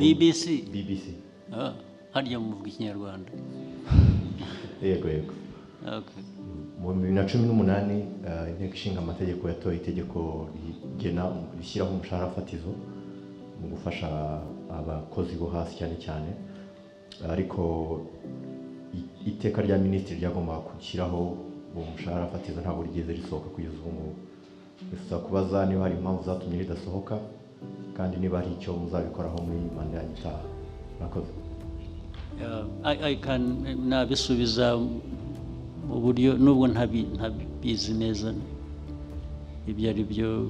BBC. BBC. Harya muvuga ikinyarwanda. Yego. Okay. Mu 2018 inteko ishinga amategeko yatoye itegeko rigena rishyiraho umushahara fatizo mu gufasha abakozi bo hasi cyane, ariko iteka rya minisitiri ryagomba gushyiraho uwo mushahara fatizo ntabwo rigeze risohoka kugeza ubu. Bifuza kubaza niba hari impamvu zatumye ridasohoka kandi niba hari icyo muzabikoraho muri manda yanyu itaha. Murakoze. I can nabisubiza mu buryo nubwo ntabizi neza ibyo ari byo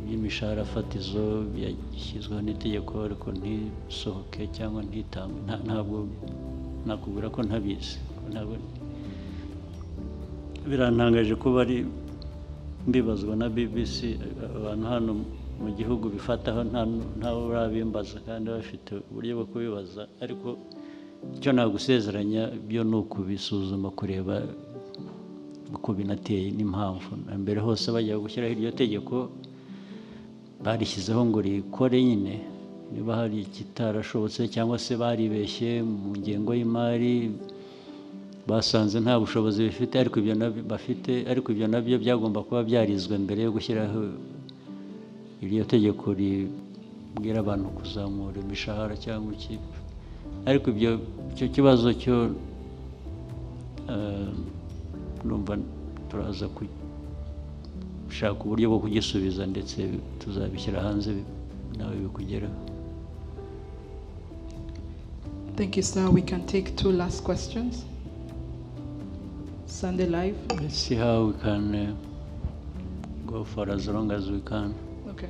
by'imishahara fatizo byashyizweho n'itegeko ariko ntisohoke cyangwa ntitangwe. Ntabwo nakubwira ko ntabizi. Birantangaje ko bari mbibazwa na BBC, abantu hano mu gihugu bifataho ntawe urabimbaza kandi bafite uburyo bwo kubibaza, ariko icyo nagusezeranya byo ni ukubisuzuma kureba uko binateye n'impamvu. Mbere hose bajya gushyiraho iryo tegeko barishyizeho ngo rikore nyine, niba hari ikitarashobotse cyangwa se baribeshye mu ngengo y'imari basanze nta bushobozi bifite, ariko ibyo nabyo byagomba kuba byarizwe mbere yo gushyiraho iryo tegeko ribwira abantu kuzamura imishahara cyangwa iki. Ariko icyo kibazo cyo numva turaza gushaka uburyo bwo kugisubiza ndetse tuzabishyira hanze nawe bikugeraho. Thank you, sir. We can take 2 last questions. Sunday Live. Let's see how we can go for as long as we can. Okay.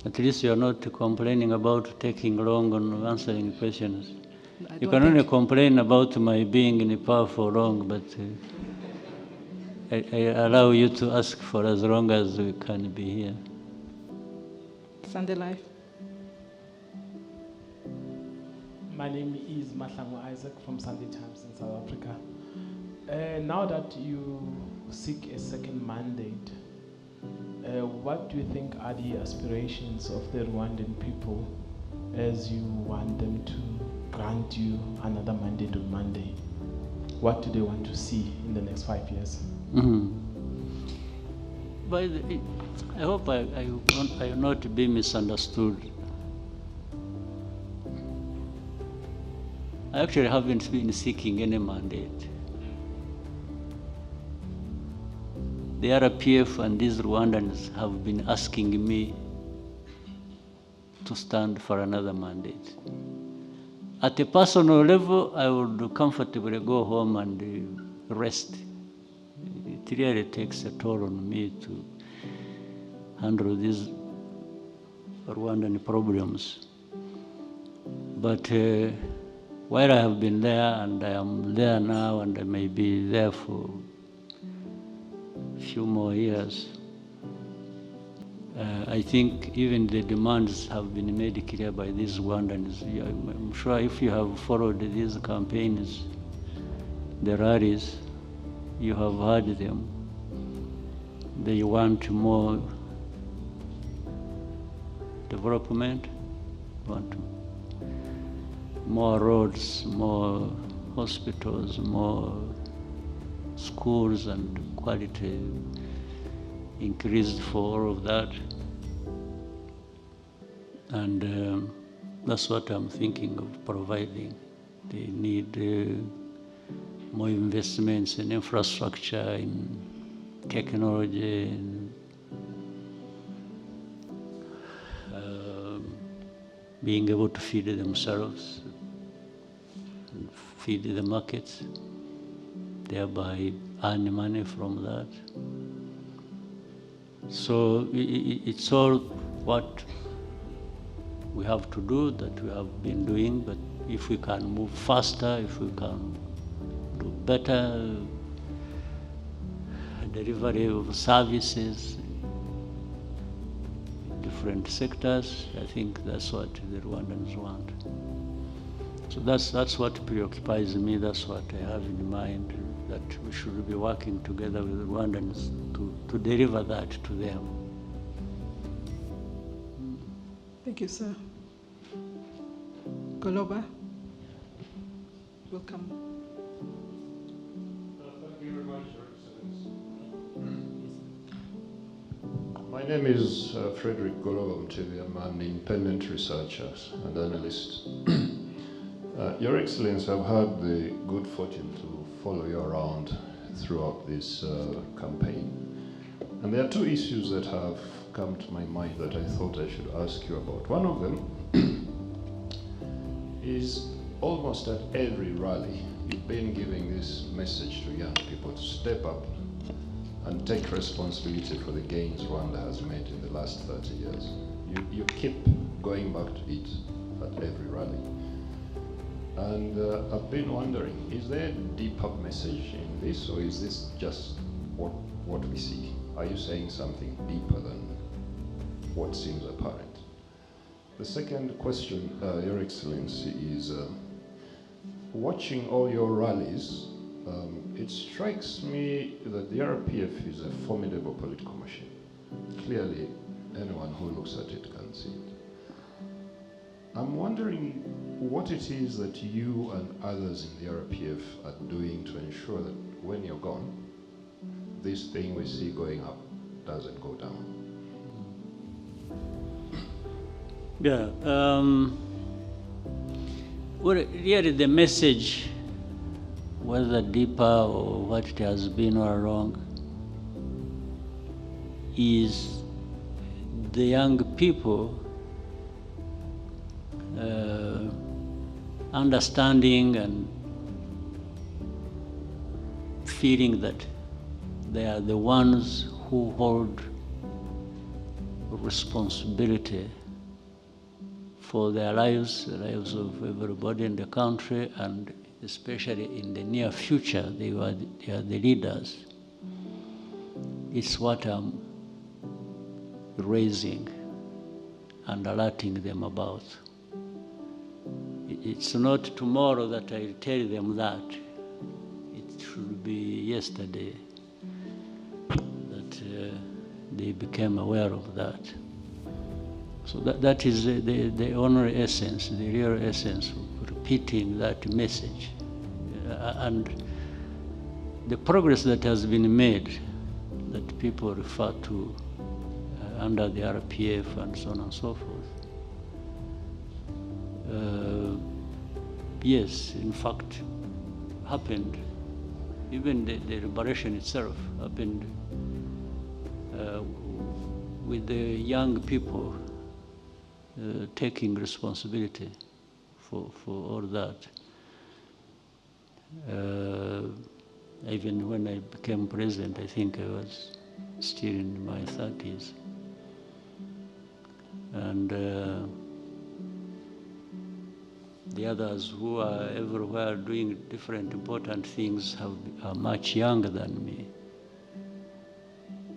At least you are not complaining about taking long on answering questions. I You don't can only think- complain about my being in Nepal for long, but I allow you to ask for as long as we can be here. Sunday Live. My name is Mahlangu Isaac from Sunday Times in South Africa. Now that you seek a second mandate, what do you think are the aspirations of the Rwandan people as you want them to grant you another mandate on Monday? What do they want to see in the next 5 years? But I hope I will not be misunderstood. I actually haven't been seeking any mandate. The RPF and these Rwandans have been asking me to stand for another mandate. At a personal level, I would comfortably go home and rest. It really takes a toll on me to handle these Rwandan problems. But while I have been there, and I am there now, and I may be there for a few more years, I think even the demands have been made clear by these Rwandans. I'm sure if you have followed these campaigns, the rallies, you have heard them. They want more development, want more roads, more hospitals, more schools, and quality increased for all of that. And that's what I'm thinking of providing. They need more investments in infrastructure, in technology, in being able to feed themselves, and feed the markets, thereby earn money from that. So it's all what we have to do, that we have been doing, but if we can move faster, if we can do better delivery of services, different sectors, I think that's what the Rwandans want. So that's what preoccupies me, that's what I have in mind, that we should be working together with the Rwandans to deliver that to them. Thank you, sir. Goloba, welcome. Thank you very much, Your Excellency. My name is Frederick Goloba Mtevi. I'm an independent researcher and analyst. Your Excellency, I've had the good fortune to follow you around throughout this campaign. And there are two issues that have come to my mind that I thought I should ask you about. One of them is almost at every rally, you've been giving this message to young people to step up and take responsibility for the gains Rwanda has made in the last 30 years. You keep going back to it at every rally. And I've been wondering, is there a deeper message in this, or is this just what we see? Are you saying something deeper than what seems apparent? The second question, Your Excellency, is watching all your rallies, it strikes me that the RPF is a formidable political machine. Clearly, anyone who looks at it can see it. I'm wondering what it is that you and others in the RPF are doing to ensure that when you're gone, this thing we see going up doesn't go down. Yeah. Well, really the message, whether deeper or what it has been all along, is the young people understanding and feeling that they are the ones who hold responsibility for their lives, the lives of everybody in the country, and especially in the near future, they are the leaders. It's what I'm raising and alerting them about. It's not tomorrow that I tell them that. It should be yesterday that they became aware of that. So that is the only essence, the real essence of repeating that message. And the progress that has been made, that people refer to under the RPF and so on and so forth. Yes, in fact, happened. Even the liberation itself happened with the young people taking responsibility for all that. Even when I became president, I think I was still in my 30s. And the others who are everywhere doing different important things are much younger than me.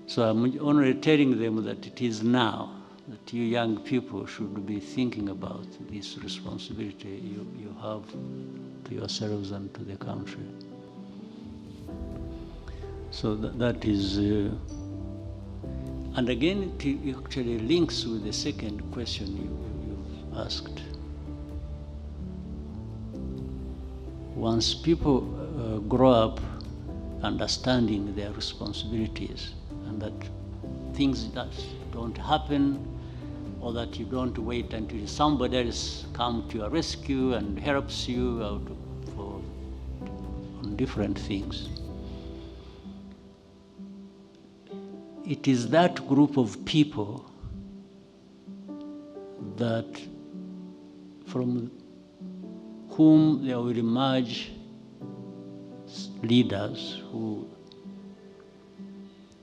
So I'm only telling them that it is now that you young people should be thinking about this responsibility you have to yourselves and to the country. So that is, and again, it actually links with the second question you've asked. Once people grow up understanding their responsibilities and that things that don't happen, or that you don't wait until somebody else comes to your rescue and helps you out on different things. It is that group of people that from whom there will emerge leaders who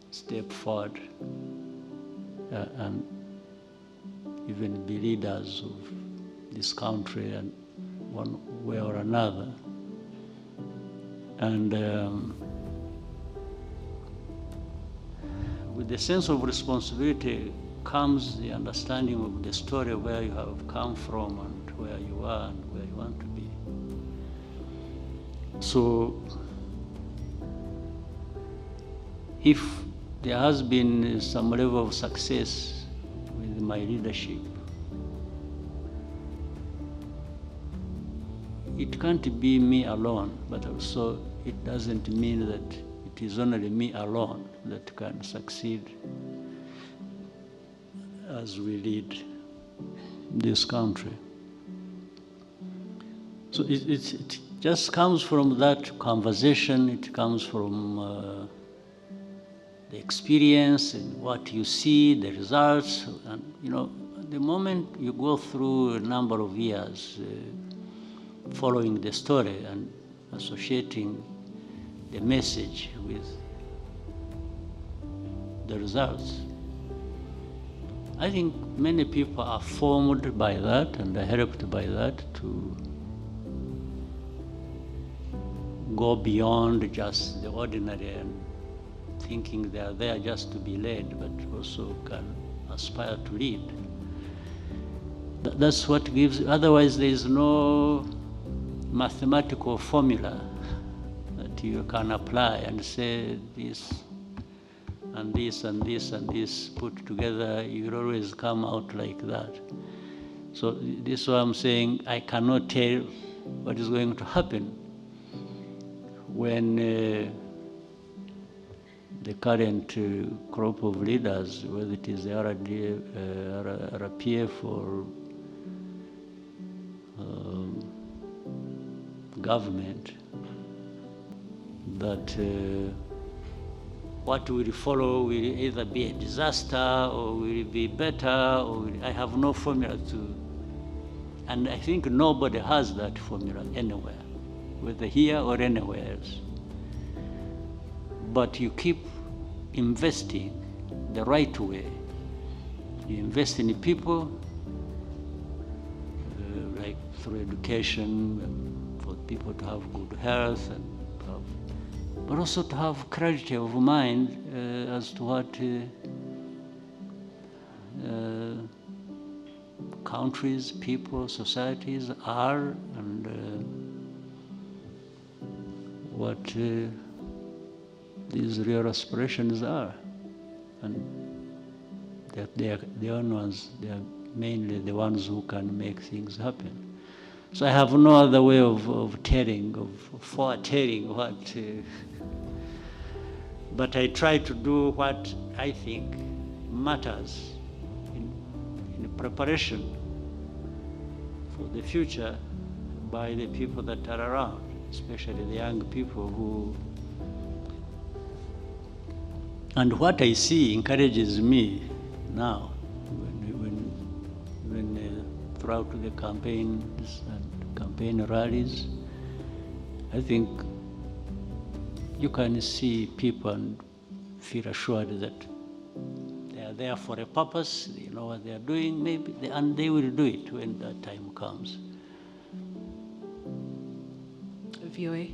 step forward and even be leaders of this country in one way or another. And with the sense of responsibility comes the understanding of the story of where you have come from and where you are and where you want to be. So if there has been some level of success with my leadership, it can't be me alone, but also it doesn't mean that it is only me alone that can succeed as we lead this country. So it just comes from that conversation, it comes from the experience and what you see, the results, and the moment you go through a number of years following the story and associating the message with the results, I think many people are formed by that and are helped by that to go beyond just the ordinary and thinking they are there just to be led, but also can aspire to lead. That's what gives, otherwise there is no mathematical formula that you can apply and say this and this and this and this put together, you'll always come out like that. So this is why I'm saying I cannot tell what is going to happen when the current crop of leaders, whether it is the RPF or government, that what will follow will either be a disaster or will be better, or I have no formula to, and I think nobody has that formula anywhere, whether here or anywhere else. But you keep investing the right way. You invest in people, like through education, for people to have good health, and but also to have clarity of mind as to what countries, people, societies are, and what these real aspirations are. And that they are the only ones, they are mainly the ones who can make things happen. So I have no other way of telling, of foretelling what, but I try to do what I think matters in preparation for the future by the people that are around, especially the young people who, and what I see encourages me now when throughout the campaigns and campaign rallies. I think you can see people and feel assured that they are there for a purpose, they know what they are doing, maybe, and they will do it when that time comes. VOA.